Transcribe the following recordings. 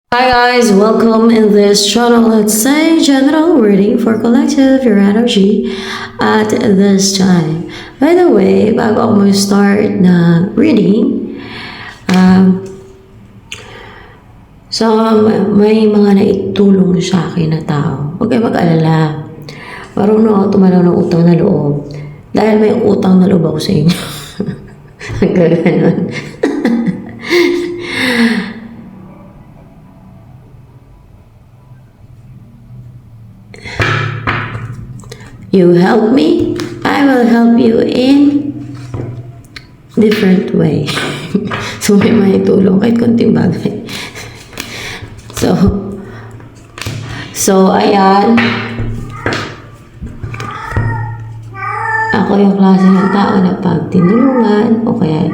Hi guys, welcome in this channel. Let's say general reading for collective your energy at this time. By the way, bago ako mag-start na reading, um, may mga naitulong sa akin na tao. Huwag kayo mag-alala. Marunong ako tumanaw ng utang na loob. Dahil may utang na loob ako sa inyo. Hanggang ganun. You help me, I will help you in different way. So may maitulong kahit konting bagay. So ayan. Ako yung klase ng tao na pag tinulungan o kaya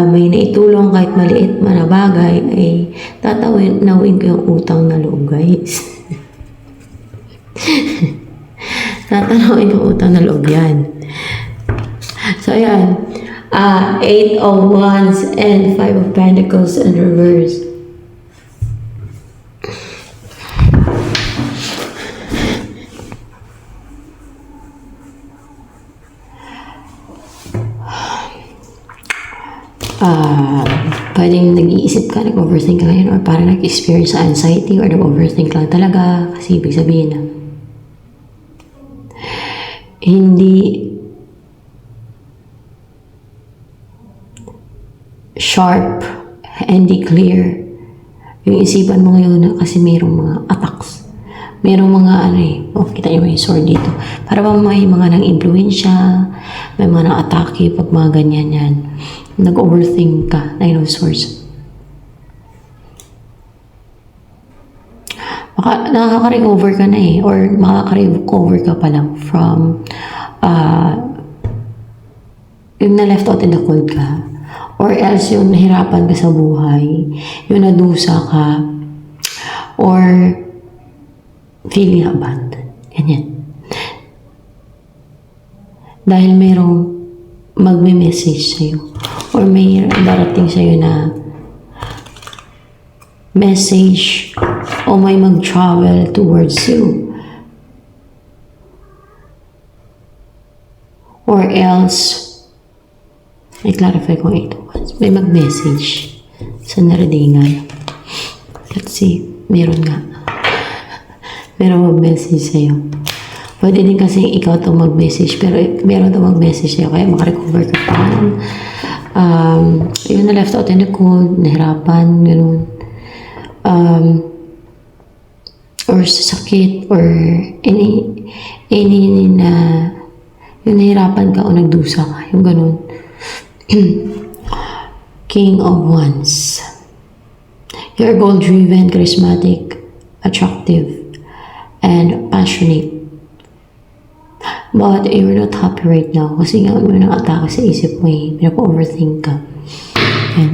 may naitulong kahit maliit man na bagay ay tatawin ko yung utang na loob, guys. Tatanawin yung utang na loob yan. So, ayan. 8 of Wands and 5 of Pentacles in reverse. Pwedeng nag-iisip ka, nag-overthink ka ngayon, or parang nag-experience sa anxiety, or nag-overthink lang talaga. Kasi ibig sabihin na hindi sharp, hindi clear yung isipan mo ngayon na kasi mayroong mga attacks. Mayroong mga kita niyo may sword dito. Para bang may mga nang-impluensya, may mga nang-atake pag mga ganyan yan. Nag-overthink ka, 9 of Swords. Nakaka-recover ka na or makaka-recover ka pa lang from yung na-left out in the cold ka, or else yung nahirapan ka sa buhay, yung nadusa ka, or feeling abandoned. Ganyan. Dahil mayroong magme-message sa'yo, or may darating sa'yo na message o may mag-travel towards you. Or else, may clarify kung ito. May mag-message sa naradingan. Let's see. Meron nga. Meron mag-message sa'yo. Pwede din kasi ikaw itong mag-message, pero meron itong mag-message sa'yo, kaya makarecover ka pa. Yun na left out in the cold, nahirapan, gano'n. Or sa sakit, or any na yung nahirapan ka o nagdusa ka, yung ganun. King of Wands. You're goal-driven, charismatic, attractive, and passionate. But you're not happy right now kasi nga may nang-atake sa isip mo pinapa-overthink ka. Yan.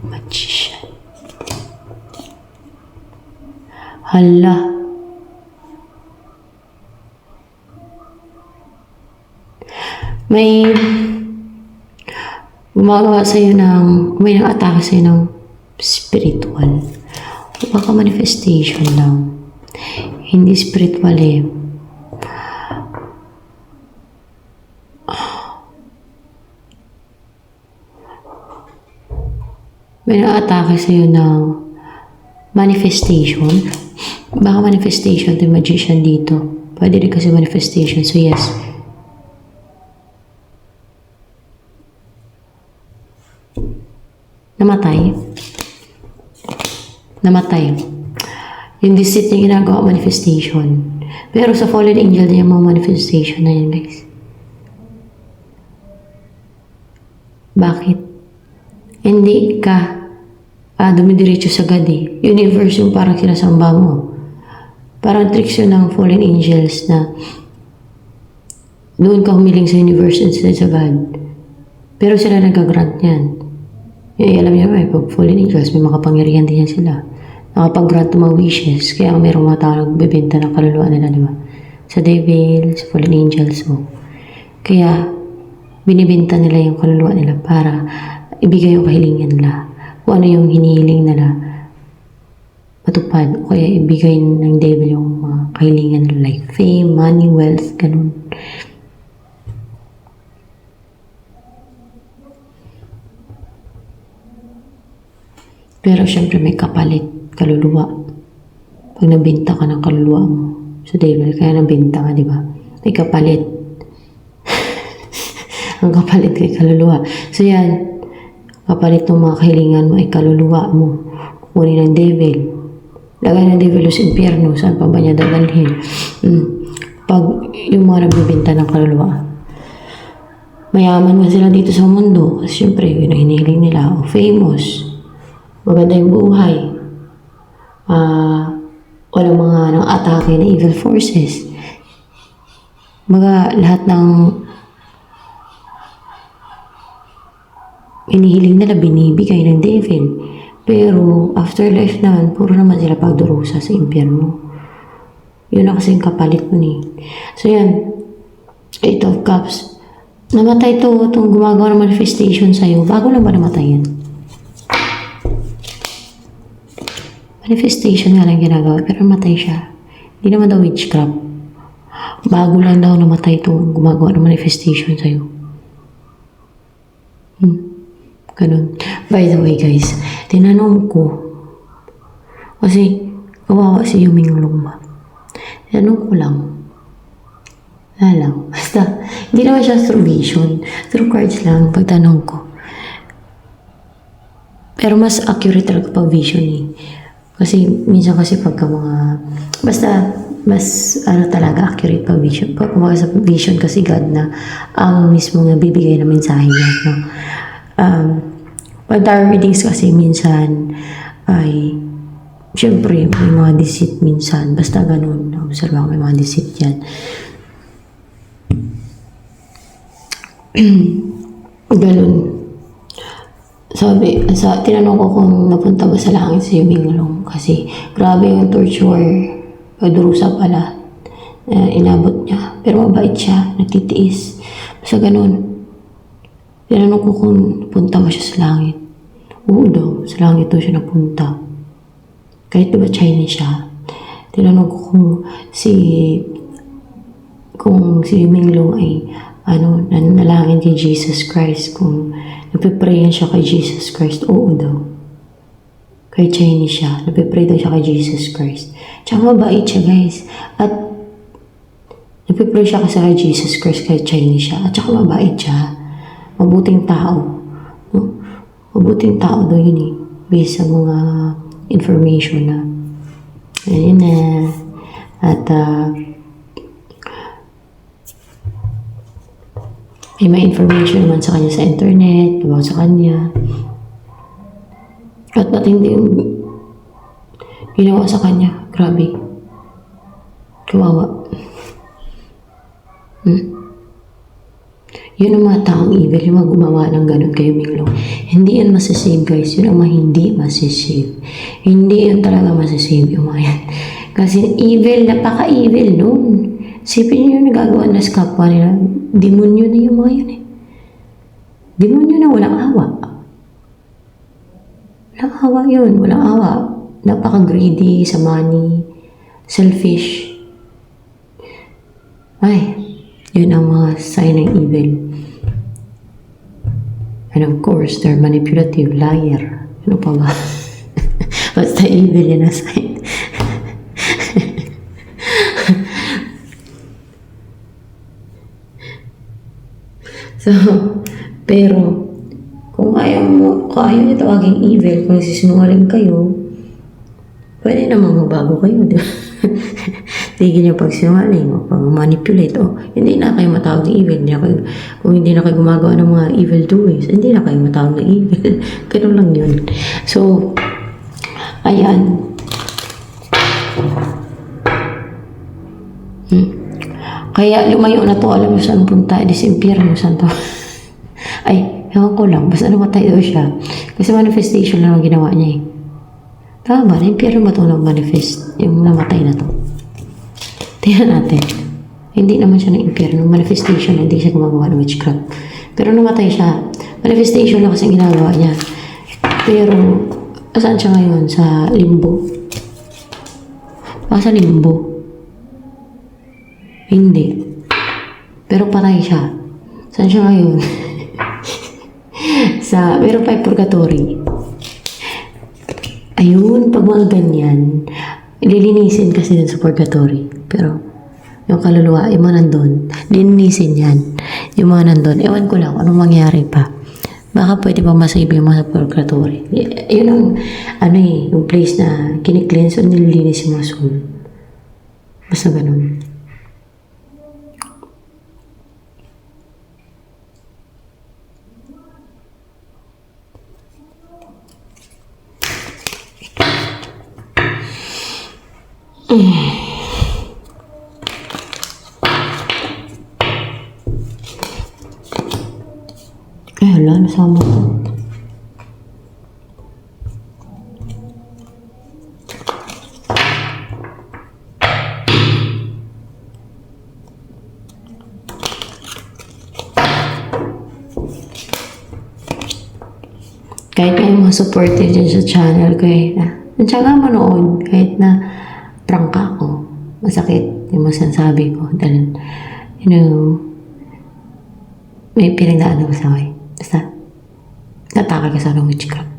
Magician. Hala. May gumagawa sa'yo may nang-atake sa'yo ng spiritual. O baka manifestation lang. Hindi spiritual May nang-atake sa'yo ng manifestation. Baka manifestation, the magician dito. Pwede rin kasi manifestation. So yes. Namatay. Yung deceit niya ginagawa, manifestation. Pero sa fallen angel din yung mga manifestation na yun, guys. Bakit? Hindi ka dumidiretso sa God Universe yung parang sinasamba mo. Parang tricks yun ng fallen angels na doon ka humiling sa universe instead sa God. Pero sila nag-grant yan. Alam niyo naman, pag fallen angels, may makapangyarihan din yan sila. Nakapag-grant mga wishes, kaya mayroong mga tao nagbibenta ng kaluluwa nila, di ba? Sa devil, sa fallen angels, Kaya, binibenta nila yung kaluluwa nila para ibigay yung kahilingan nila. Kung ano yung hinihiling nila, matupad. O kaya ibigay ng devil yung mga kahilingan nila like fame, money, wealth, ganun. Pero syempre may kapalit, kaluluwa. Pag nabenta ka ng kaluluwa mo sa devil, kaya nabenta ka, di ba? May kapalit. Ang kapalit kay kaluluwa. So yan, kapalit ng mga kahilingan mo ay kaluluwa mo. Kukunin ng devil. Lagay ng devil sa impyerno, saan pa ba niya dadalhin? Pag yung mga nagbibenta ng kaluluwa, mayaman nga sila dito sa mundo. Kasi syempre, yun ang hinihiling nila. O famous. Maganda yung buhay. Walang mga nang atake na evil forces. Lahat ng hinihiling nila binibigay ng devil. Pero afterlife naman, puro naman sila pagdurusa sa impyerno. Yun na kasing kapalit mo ni. So yan, 8 of Cups. Namatay itong gumagawa ng manifestation sa'yo. Bago lang ba namatay yan? Manifestation nga lang ginagawa, pero namatay siya. Hindi naman daw witchcraft. Bago lang daw namatay itong gumagawa ng manifestation sa'yo. Ganun. By the way, guys, tinanong ko, kasi kawawa si Yuming Long ba? Tinanong ko lang, basta, hindi naman siya through vision, through cards lang, pagtanong ko. Pero mas accurate talaga pag vision eh. Kasi, minsan kasi pagka mga, basta, mas talaga accurate pag vision. Pag sa vision kasi God na ang mismo nga bibigay na mensahe niya, no? Pag tarot readings kasi minsan ay syempre may mga deceit minsan, basta ganun, observe ako, may mga deceit yan. Ganun. Tinanong ko kung napunta ba sa langit si Yuming Long kasi grabe yung torture, pagdurusa pala, inabot niya, pero mabait siya, nagtitiis, basta ganun. Tinanong ko kung napunta ba siya sa langit. Oo daw, sa langit daw siya napunta. Kahit diba Chinese siya. Tinanong ko kung si Yuming Long ay nanalangin kay Jesus Christ, kung napiprayan siya kay Jesus Christ. Oo daw. Kay Chinese siya, napipray daw siya kay Jesus Christ. Tsaka mabait siya, guys. At napipray siya kasi kay Jesus Christ, kay Chinese siya. At tsaka mabait siya. Mabuting tao. No? Mabuting tao daw yun eh. Based sa mga information na ayun na. At may information naman sa kanya sa internet about sa kanya. At matindi yung ginawa sa kanya. Grabe. Kawawa. Yun ang mga taong evil, yung mga gumawa ng ganun kay Yuming Long. Hindi yan masasave, guys. Yun ang mga hindi masasave. Hindi yun talaga masasave yung mga yan. Kasi evil, napaka-evil nun. Sipin nyo yung nagagawa na sa kapwa nila. Demonyo na yung mga yan eh. Demonyo na walang awa. Walang awa yun. Walang awa. Napaka-greedy sa money. Selfish. Ay, yun ang mga sign ng evil. And of course, they're manipulative, liar. Ano pa ba? Basta evil yan na sign. So, pero, kung ayaw niyo tawaging evil, kung sisinungaling kayo, pwede naman magbago kayo, di ba? Tigil niyo pag sinungaling o pag manipulate, hindi na kayo matawag ng evil. Kung hindi na kayo gumagawa ng mga evil doings, hindi na kayo matawag ng evil. Ganun lang yun. So, ayan. Kaya lumayo na to, alam mo saan punta, sa impyerno, saan to? Ay, ewan ko lang, basta namatay daw siya. Kasi manifestation lang ang ginawa niya eh. Tama ba? Na impyerno ba itong nag-manifest? Yung namatay na to. Tingnan natin. Hindi naman siya ng impyerno. Manifestation, hindi siya gumagawa ng witchcraft. Pero namatay siya. Manifestation lang kasi ang ginagawa niya. Pero, saan siya ngayon? Sa limbo? Sa limbo? Hindi. Pero patay siya. Saan siya ngayon? Meron pa yung purgatory. Ayun, pag mga ganyan, lilinisin kasi dun sa purgatory. Pero, yung kaluluwa, yung mga nandun, lilinisin yan. Yung mga nandun, ewan ko lang, anong mangyari pa. Baka pwede pa masave yung mga purgatory. Yun ang, yung place na kinikleanse o nililinis yung mga soul. Basta ganun. Ay, hala, nasama ko. Kahit kayo mga supporter dyan sa channel ko nandiyan manood kahit na prangka ako. Masakit yung masasabi ko. Dahil, may pinagdaan ako sa akin. Basta, natake ka sa ng witchcraft.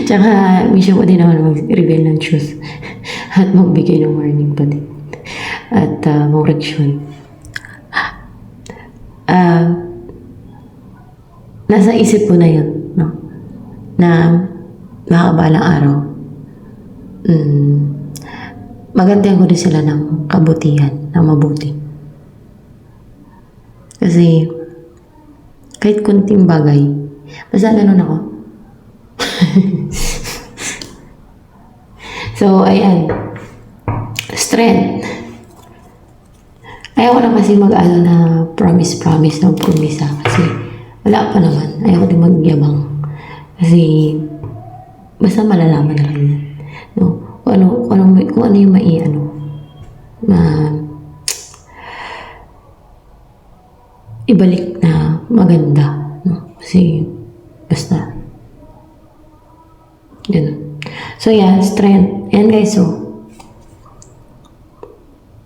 Tsaka, mission ko din naman mag-reveal ng truth. At magbigay ng warning pa din. At mag-reaction. Nasa isip ko na yun, no? Na makabalang araw, magantihan ko din sila ng kabutihan, ng mabuti. Kasi, kahit kunting bagay, basta ganun ako. So, ayan. Strength. Ayaw ko lang kasi mag-ano na promise ng promisa kasi wala pa naman. Ayaw ko din magyabang. Kasi, basta malalaman na lang yan. No? Kung ano yung ibalik na maganda. No? Kasi, basta. Yun. So, yan. Strength. Yan, guys. So,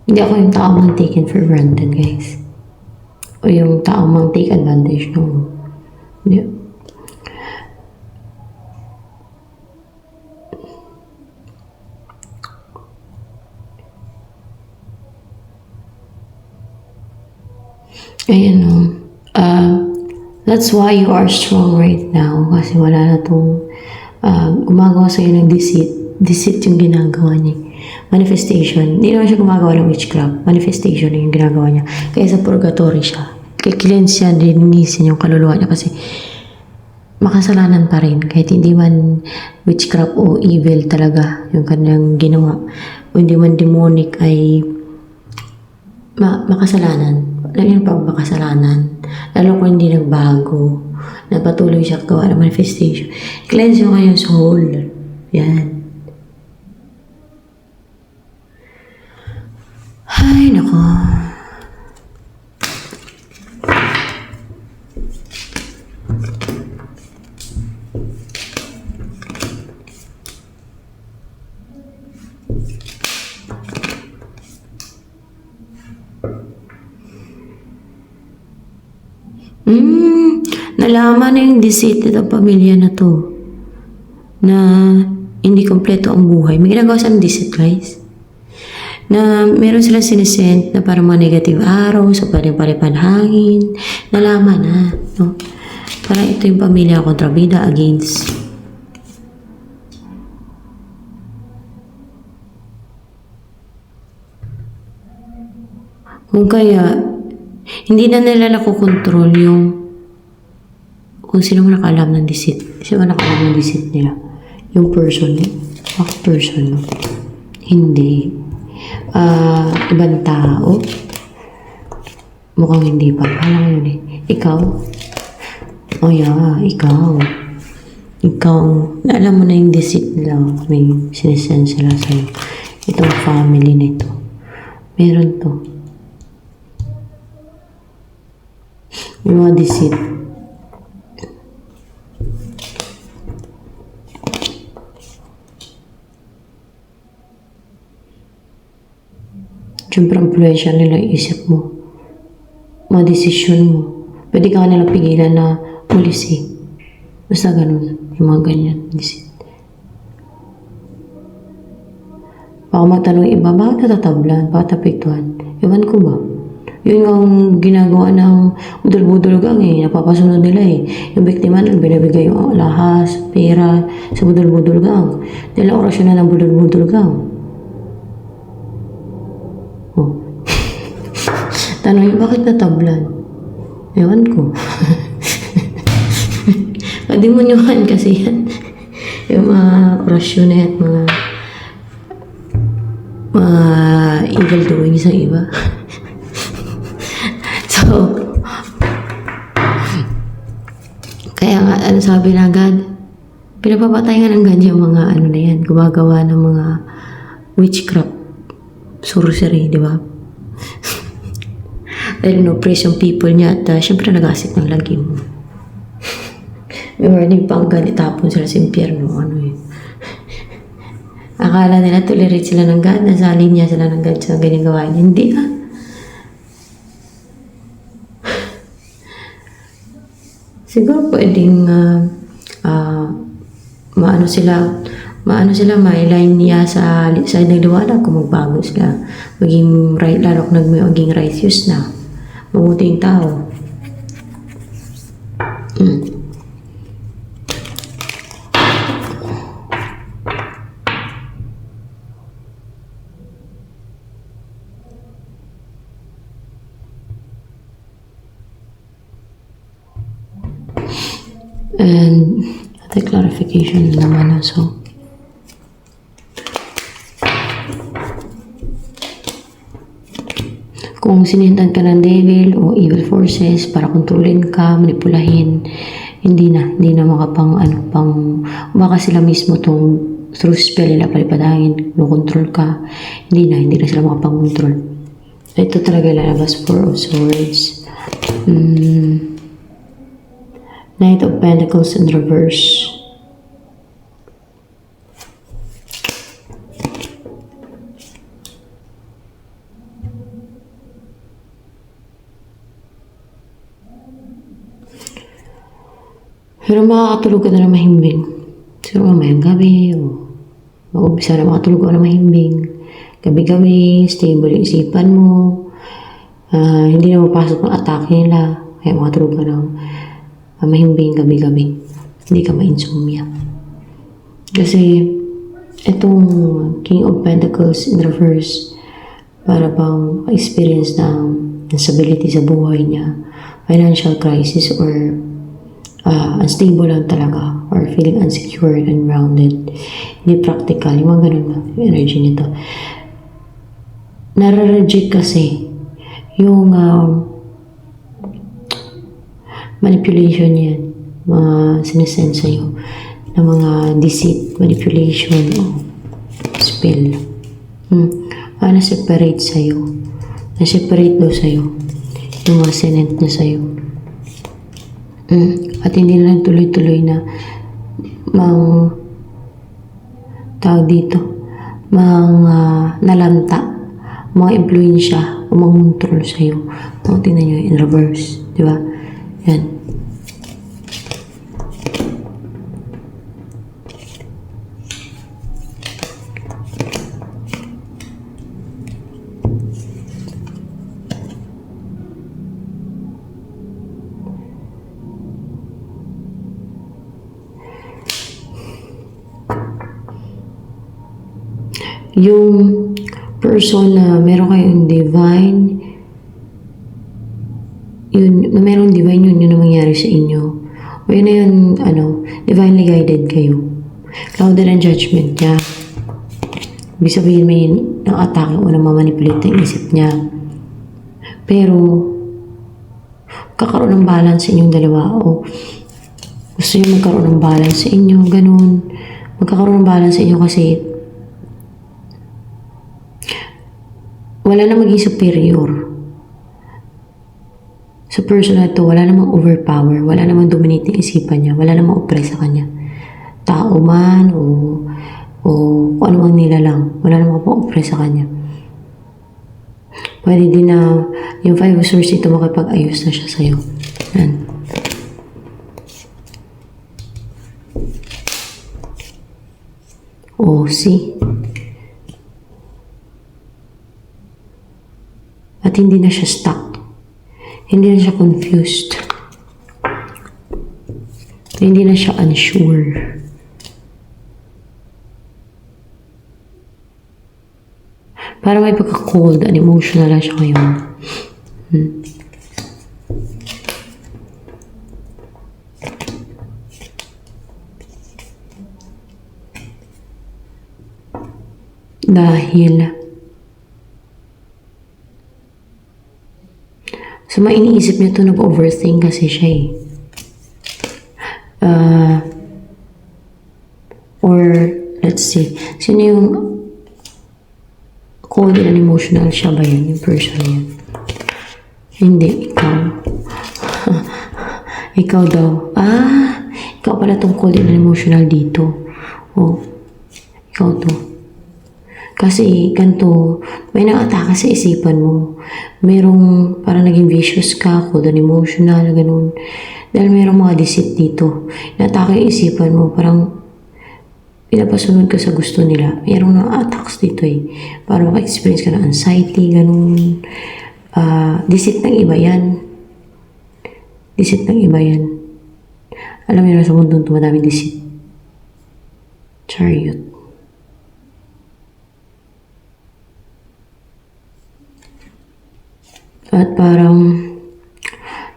hindi ako yung tao mang taken for granted, guys. O yung tao mang take advantage. No. Hindi. Ayan, no. That's why you are strong right now. Kasi wala na itong gumagawa sa'yo ng deceit. Deceit yung ginagawa niya. Manifestation. Hindi naman siya gumagawa ng witchcraft. Manifestation yung ginagawa niya. Kaya sa purgatory siya. Kikilens siya, linisin yung kaluluwa niya kasi makasalanan pa rin. Kahit hindi man witchcraft o evil talaga yung kanyang ginawa. O hindi man demonic ay makasalanan. Alam niyo pag makasalanan. Lalo kung hindi nagbago. Na patuloy siya gawa ng manifestation. Cleanse yung kanyang soul. Yan. Ay, nako. Nalaman na yung deceit ng pamilya na to. Na hindi kompleto ang buhay. May ginagawa sa deceit, guys. Na meron silang sinisend na parang mga negative arrows o parang paripanhangin. Nalaman na. No? Parang ito yung pamilya kontra bida against. Kung kaya, hindi na nila nakokontrol yung kung sino man nakaalam ng deceit. Sino man nakaalam ng deceit nila. Yung person. Bakit person? No? Hindi. Ibang tao. Mukhang hindi pa. Alam yun eh. Ikaw? Oh yeah, ikaw. Ikaw. Alam mo na yung deceit nila. May sinesend sila sa'yo. Itong family nito. Meron to. May mga deceit. Siyempre, influensya nila yung isip mo. Mga desisyon mo. Pwede ka nila pigilan na ulisi. Basta ganun. Yung mga ganyan. Deceit. Baka magtanong iba, bakit natatablan? Bakit apektuhan? Ewan ko ba? Yun ang ginagawa ng budol-budol gang eh. Napapasunod nila eh. Yung biktima nila, binibigay yung lahas, pera sa budol-budol gang. Dahil orasyon na ng budol-budol gang. Oh. Tanong bakit natablan? Ewan ko. Padimonyohan kasi yan. Yung mga orasyon na yan, mga evil doings ng iba. So, kaya nga, ano sabi na God, pinapapatay nga ng God yung mga ano na yan, gumagawa ng mga witchcraft, sorcery, di ba? Dahil no-praise yung people niya at syempre nag-asik ng lagi mo. May warning pa ang God, itapon sila sa impyerno, ano yun. Akala nila tolerate sila ng God, nasa linya sila ng God sa ganyan gawain. Hindi ha. Siguro pwedeng maano sila, mailine niya sa nagdiwala kung magbago sila. Maging right, lalo kung maging righteous na. Mabuting tao. And ate clarification naman also. Kung sinintan ka ng devil o evil forces para kontrolin ka, manipulahin, hindi na makapang baka sila mismo tong through spell nila palipadangin, no control ka, hindi na sila makapang control. Ito talaga lalabas, Four of Swords. Knight of Pentacles in reverse. Pero makakatulog ka na ng mahimbing. Siguro mamayang gabi o mag-umpisa na makatulog ka na mahimbing. Gabi-gabi, stable yung isipan mo. Hindi na mapasok ng atake nila. Kaya makatulog ka ng mahimbing gabi-gabi. Hindi ka ma-insomnia. Kasi itong King of Pentacles in reverse, para bang experience ng instability sa buhay niya, financial crisis or unstable lang talaga or feeling insecure and grounded. Hindi practical. Yung mga ganun na yung energy nito. Nare-reject kasi yung manipulation yan. Mga sinesend sa'yo na mga deceit, manipulation o spell. Na-separate sa'yo. Na-separate daw sa'yo. Yung mga sinent niya sa'yo. At hindi na lang tuloy-tuloy na nalanta, mga impluensya o mangontrol sa'yo. Tingnan nyo in reverse, di ba? Yan. Yung person na meron kayong divine, merong divine yun ang mangyari sa inyo. O yun na yun, divinely guided kayo. Clouded ang judgment niya. Ibig sabihin may nang-atake o namamanipulate ang isip niya. Pero, kakaroon ng balance sa inyong dalawa o gusto niyo magkaroon ng balance sa inyo, ganun. Magkakaroon ng balance sa inyo kasi wala na maging superior. Sa person na ito, wala namang overpower, wala namang dominating isipan niya, wala namang oppress sa kanya. Tao man, o kung ano mang nilalang, wala namang oppress sa kanya. Pwede din na yung 5 of Swords ito makipag-ayos na siya sa'yo. Yan. Oh, see? At hindi na siya stuck. Hindi na siya confused. Hindi na siya unsure. Parang may pagka-cold and emotional lang siya ngayon. Dahil so, may iniisip niya ito, nag-overthink kasi siya eh. Or, let's see, sino yung cold and emotional? Siya ba yan? Yung person yan? Hindi, ikaw. Ikaw daw. Ikaw pala tong cold and emotional dito. Oh, ikaw to. Kasi, ganito, may nakataka sa isipan mo. Merong, parang naging vicious ka, cold and emotional, ganun. Dahil merong mga deceit dito. Nataka yung isipan mo, parang pinapasunod ka sa gusto nila. Merong na-attacks dito eh. Parang maka-experience ka ng anxiety, ganun. Deceit ng iba yan. Deceit ng iba yan. Alam niyo na sa mundo ito, madaming deceit. Chariot. At parang,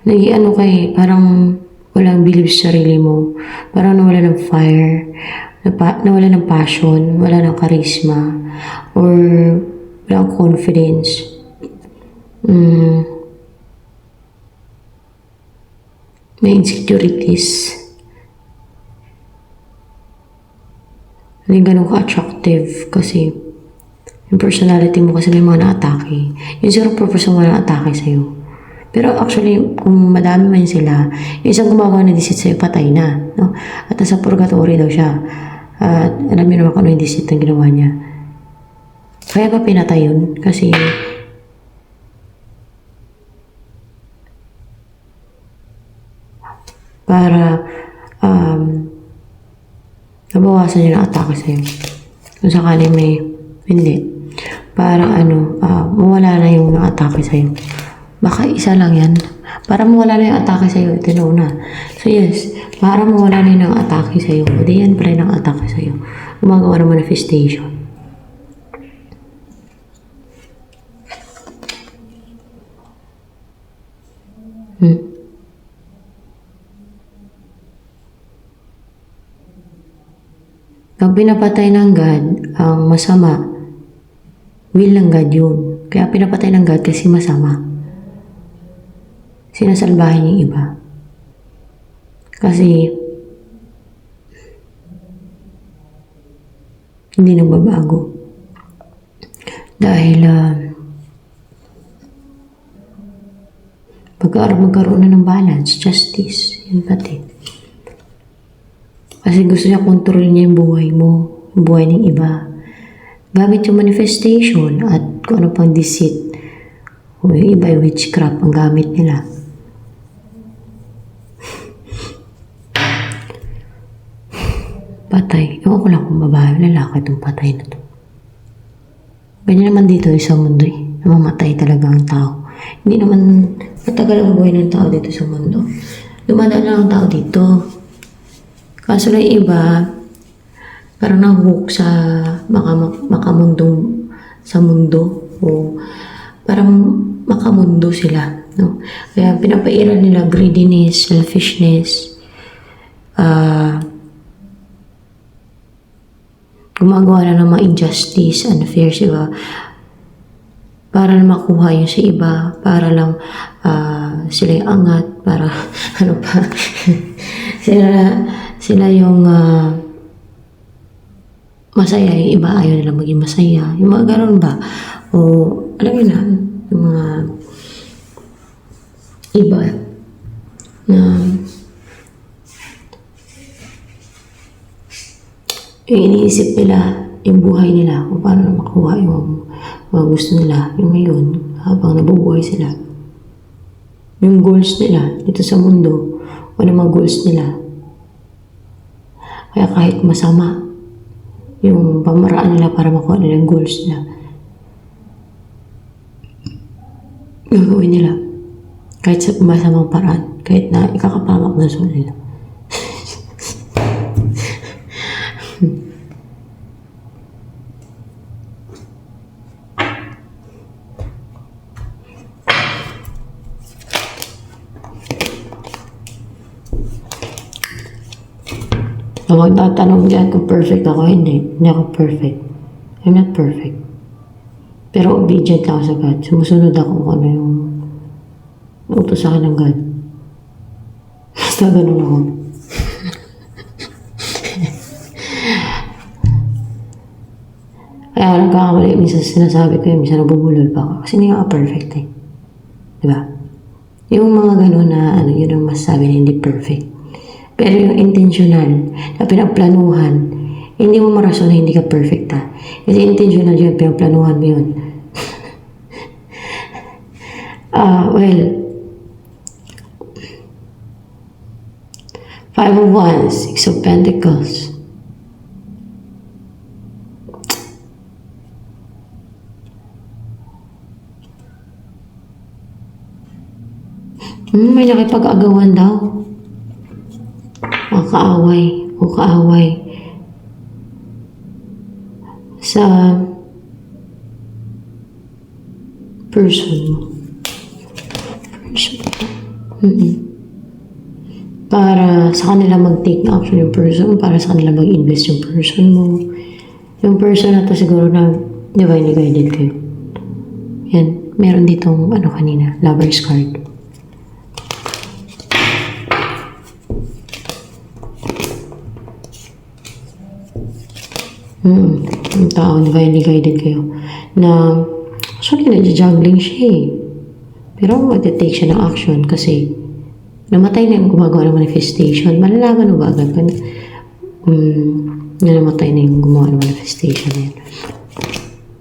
nag-ano kay, parang walang believe sa sarili mo. Parang nawala ng fire, nawala ng passion, wala ng charisma, or walang confidence. May insecurities. Hindi ganun ka-attractive kasi yung personality mo kasi may mga na-atake. Yung zero purpose mo na-atake sa'yo. Pero actually, kung madami man sila, yung isang gumagawa ng deceit sa'yo, patay na. No? At nasa purgatory daw siya. At alam niyo naman kung ano yung deceit na ginawa niya. Kaya ba pinatay yun? Kasi para nabawasan niya na atake sa'yo. Kung sakali may hindi. Para mawala na yung na-atake sa'yo. Baka isa lang yan. Para mawala na yung atake sa'yo, ito na una. So yes, para mawala na yung atake sa'yo, o di yan pala yung atake sa'yo. Gumagawa ng manifestation. Pag pinapatay ng God, ang masama, will ng God yun. Kaya pinapatay ng God kasi masama. Sinasalbahin yung iba. Kasi hindi nagbabago. Dahil magkaroon na ng balance, justice, yun pati. Kasi gusto niya kontrolin niya yung buhay mo, yung buhay ng iba. Gamit yung manifestation at kung ano pang deceit. O yung iba yung witchcraft ang gamit nila. Patay. Ewan ko lang kung babae, lalaki itong patay na to. Ganyan naman dito sa mundo eh. Namamatay talaga ang tao. Hindi naman matagal ang buhay ng tao dito sa mundo. Dumadaan lang ang tao dito. Kaso lang iba, parang nahook sa makamundong sa mundo o parang makamundo sila. No? Kaya pinapairan nila greediness, selfishness, gumagawa na ng mga injustice, unfair, diba? Para lang makuha yun sa iba, para lang sila yung angat, para ano pa, sila yung masaya, yung iba ayaw nila maging masaya. Yung mga ganun ba? O, alam mo na, yung mga iba na yung iniisip nila, yung buhay nila, kung paano na makuha yung mga gusto nila, yung ngayon, habang nabubuhay sila. Yung goals nila dito sa mundo, o yung mga goals nila. Kaya kahit masama, yung pamaraan nila para makuha nila yung goals nila, gagawin nila. Kahit sa masamang paraan, kahit na ikakapamak na soul nila. So, magtatanong dyan kung perfect ako, hindi. Hindi ako perfect. I'm not perfect. Pero obedient ako sa God. Sumusunod ako kung ano yung utos sa akin ng God. Basta ganun ako. Kaya nagkakamali, minsan sinasabi ko yun, minsan nabubulol pa ako. Kasi hindi ako perfect eh. Diba? Yung mga ganun na, yun ang masasabi na hindi perfect. Pero yung intentional, na pinagplanuhan, hindi mo marason na hindi ka perfect ha. Kasi intentional yun, pinagplanuhan mo yun. Well, 5 of Wands, 6 of Pentacles. May nakipag-agawan daw. Kaaway o kaaway sa person mo. Para sa kanila mag-take action yung person, para sa kanila mag-invest yung person mo. Yung person na to siguro na divinely guided kayo. Yan, meron ditong kanina, lover's card. Yung tao, divinely guided kayo. Na, actually, nag-juggling siya eh. Pero mag-take siya ng action kasi namatay na yung gumagawa ng manifestation. Malalaman mo ba agad na namatay na yung gumawa ng manifestation na yun?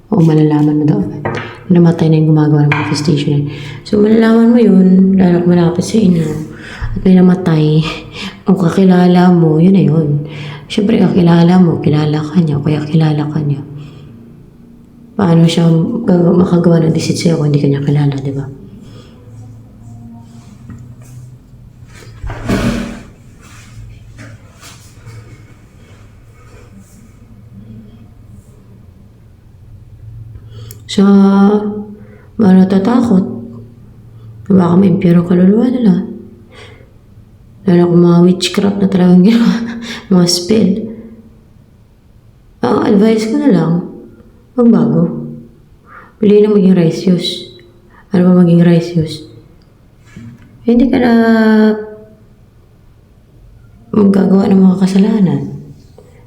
O malalaman mo daw agad. Namatay na yung gumagawa ng manifestation na yun. So, malalaman mo yun, lalo kung malapit sa inyo, at may namatay, kung kakilala mo, yun na yun. Siyempre, kakilala mo, kilala ka niya, o kaya kilala ka niya. Paano siya makagawa ng deceit sa'yo kung hindi ka niya kilala, di ba? So, natatakot. Baka may impyero kaluluwa nila. Lalo kung mga witchcraft na talagang ginawa, mga spell. Ang advice ko na lang, magbago. Pili na maging righteous. Ano ba maging righteous? Hindi ka na magagawa ng mga kasalanan.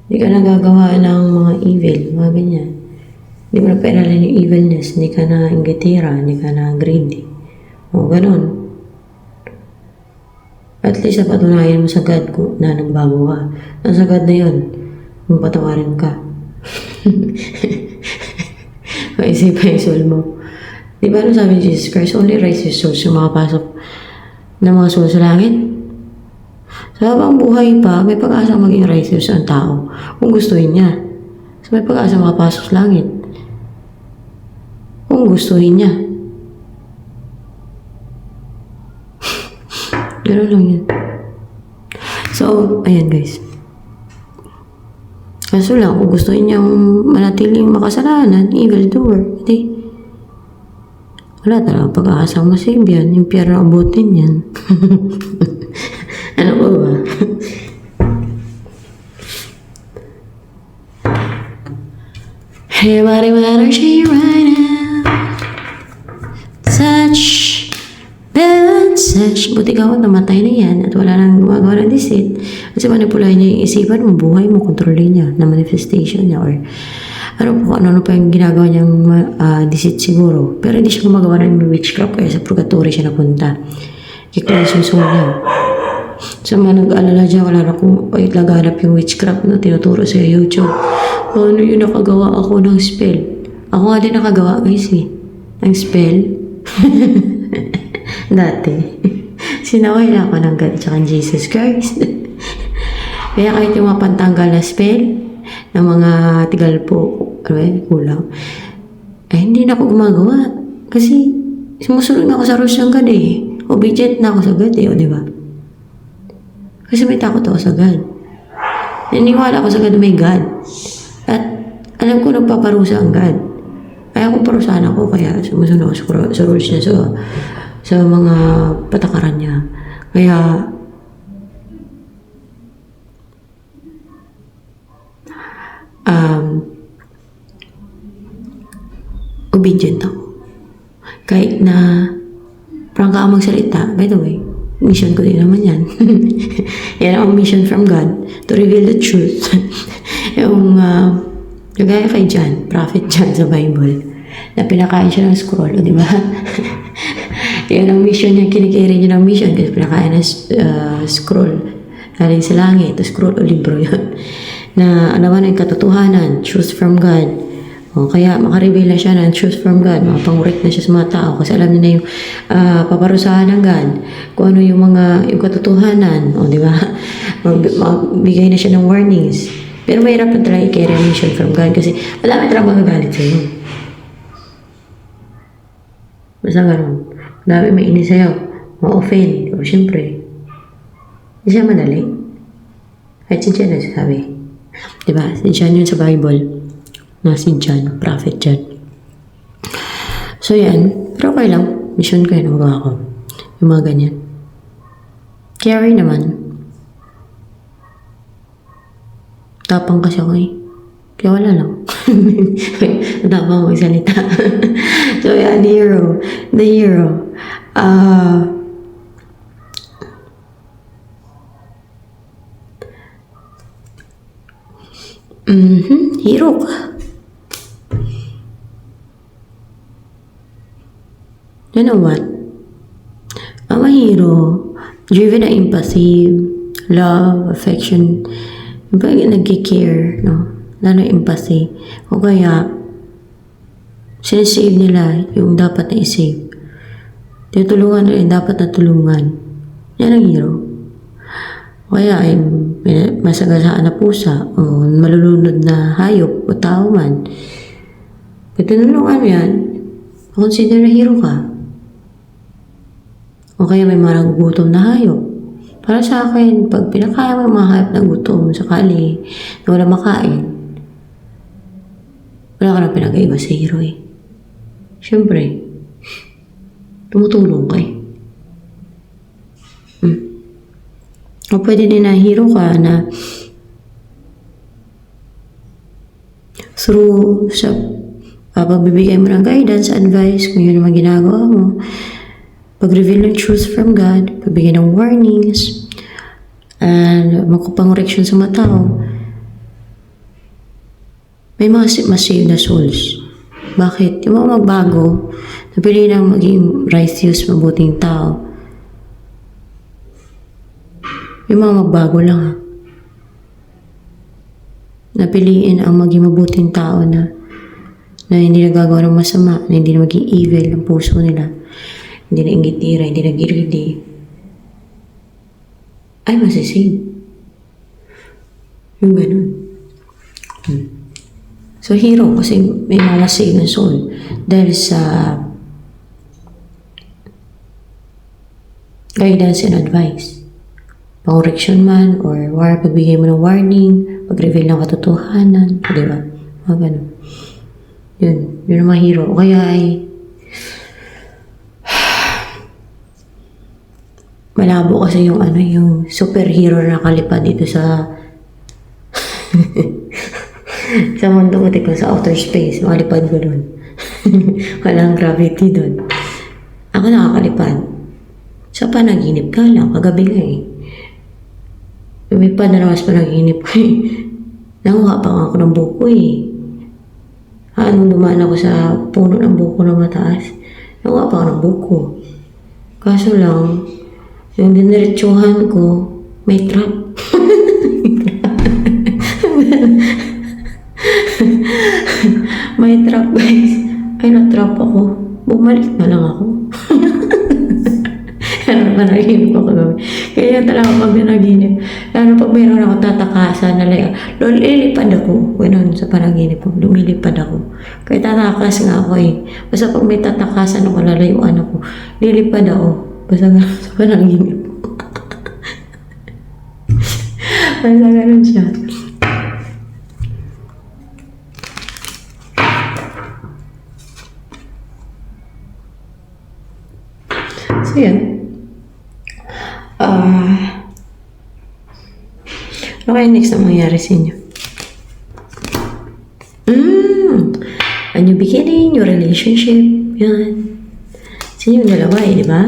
Hindi ka na gagawa ng mga evil, mga ganyan. Hindi mo na pairalan yung evilness. Hindi ka na inggitira, hindi ka na greedy. O, ganun. At least napatunayan mo sa God ko na nagbago ka. Sa God na yun, magpatawarin ka. Maisipan yung soul mo. Di ba ano sabi ni Jesus Christ? Only righteous souls yung makapasok ng mga soul sa langit. Sa habang buhay pa, may pag-asa maging righteous ang tao kung gustuhin niya. So may pag-asa makapasok sa langit kung gustuhin niya. Gano'n lang yun. So, ayan guys. Kaso lang, kung gusto niyang manatiling makasalanan, evildoer, hindi. Wala talaga pag-aasa masave yan. Yung piyara abutin yan. Ano ba ba? Everybody matter she right now. Such such, buti ka namatay na yan at wala nang gumagawa ng deceit. Kasi manipulahin niya yung isipan mo, buhay mo, kontrolin niya na manifestation niya or ano po, ano pa yung ginagawa niyang deceit siguro. Pero hindi siya gumagawa ng witchcraft kaya sa purgatory siya napunta. I-cleanse yung soul niya. Sa mga nag-aalala dyan, wala na kung laganap yung witchcraft na tinuturo sa YouTube. Ano yung nakagawa ako ng spell? Ako nga din nakagawa guys eh. Ng spell. Dati. Sinaway na ako ng God tsaka Jesus Christ. Kaya kahit yung mga pantanggal na spell ng mga tigal po, kulang. Hindi na ako gumagawa. Kasi sumusunod na ako sa rules ng God eh. Obedient na ako sa God eh, o diba? Kasi may takot ako sa God. Naniwala ako sa God, may God. At alam ko nagpaparusa ang God. Kaya kung parusahan ako, kaya sumusunod ako sa rules niya, sa mga patakaran niya. Kaya, obedient ako. Kahit na prangka ako magsalita, by the way, mission ko din naman yan. Yan ang mission from God, to reveal the truth. Yung, kagaya kay John, prophet John sa Bible, na pinakain siya ng scroll, o di ba? Yan ang mission niya, kinikiri niya ng mission, kasi pinakain ng scroll, galing sa langit, scroll o libro yun, na alaman ng katotohanan, truth from God. O, kaya makareveal na siya ng truth from God, makapangurik na siya sa mga tao, kasi alam niya na yung paparusahan ng God, kung ano yung yung katotohanan, o di ba? Magbigay na siya ng warnings. Pero mahirap na talaga i-carry ang mission from God, kasi madami talaga magagalit sa'yo. Basta gano'n. Madami may inis sa'yo, ma-offend, o syempre, hindi siya madali. Kahit si John nagsasabi. Diba? Si John yun sa Bible. Na si John, prophet John. So yan, pero okay lang. Mission ko yun, magawa ko. Yung mga ganyan. Carry naman. Tapang kasi ako eh. Kaya wala lang. Tapang magsalita. So yan, the hero. Hero ka. You know what? I'm a hero, driven na empathy, love, affection, yung ba nag-care, no? Lalo empathy. O kaya, sinisave nila yung dapat na isave. Tinutulungan nila yung dapat na tulungan. Yan ang hero. O kaya ay masagasaan na pusa o malulunod na hayop o tao man. Pag tinulungan mo yan, consider na hero ka. O kaya may mga nagugutom na hayop. Para sa akin, pag pinakaya mo yung mga hayop na gutom sakali na wala makain, wala ka na pinag-iba sa hero eh. Siyempre, tumutulong ka eh. O pwede din na hero ka na through sa pagbibigay mo ng guidance, advice, kung yun naman ginagawa mo, pag-reveal ng truth from God, pagbigay ng warnings, and magkupangoreksyon sa mga tao, may mga masave na souls. Bakit? Yung mga magbago, napili na maging righteous, mabuting tao. Yung mga magbago lang ha. Napiliin ang maging mabuting tao na hindi nagagawa ng masama, na hindi na maging evil ang puso nila. Hindi na ingitira, hindi na giridi. Ay, masisave. Yung ganun. So, hero, kasi may mga save na soul. Dahil sa guidance and advice. Pang-correction man, or pagbigay mo ng warning, pag-reveal ng katotohanan, di ba? Mga ganun. Yun ang mga hero. O kaya ay malabo kasi yung yung superhero na nakalipad dito sa sa mundo ko, tika, sa outer space, makalipad ko doon. Walang gravity doon. Ako nakakalipad. Sa panaginip ka lang, kagabi nga eh. Lumipad na naman sa panaginip ko eh. Nanguha pa ako ng buko eh. Nung dumaan ako sa puno ng buko na mataas, nakuha pa ako ng buko. Kaso lang, yung diniretsuhan ko, may trap. May trap, guys. Ay, na-trap ako. Bumalik na lang ako. Ano panaginip ako kagabi. Kaya talaga pag nanaginip. Lalo pag mayroon ako tatakasan na like, lilipad ako. Ganun sa panaginip ko. Lumilipad ako. Kaya tatakas nga ako eh. Basta pag may tatakasan ako, lalayuan ako. Lilipad ako. Basta ganun sa panaginip ko. Basta ganun siya. So yan. Ano kaya next na mangyari sa inyo? A new beginning, new relationship. Yan. Sa inyo dalawa eh, di ba?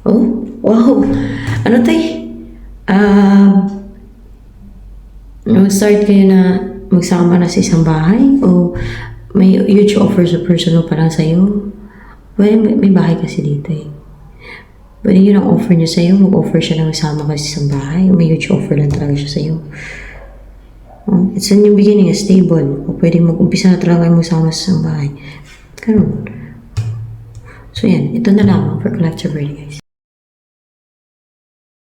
Oh, wow. Ano to eh? Start kayo na magsama na sa isang bahay? O may huge offer sa personal pa lang sa'yo? Well, may bahay kasi dito eh. Pwede yun ang offer niya sa'yo, mag-offer siya na magsama kasi sa bahay. May huge offer lang talaga siya sa'yo. It's a new beginning, stable. O pwede mag-umpisa na talaga magsama sa bahay. Ganun. So yan, ito na lang for collective reading guys.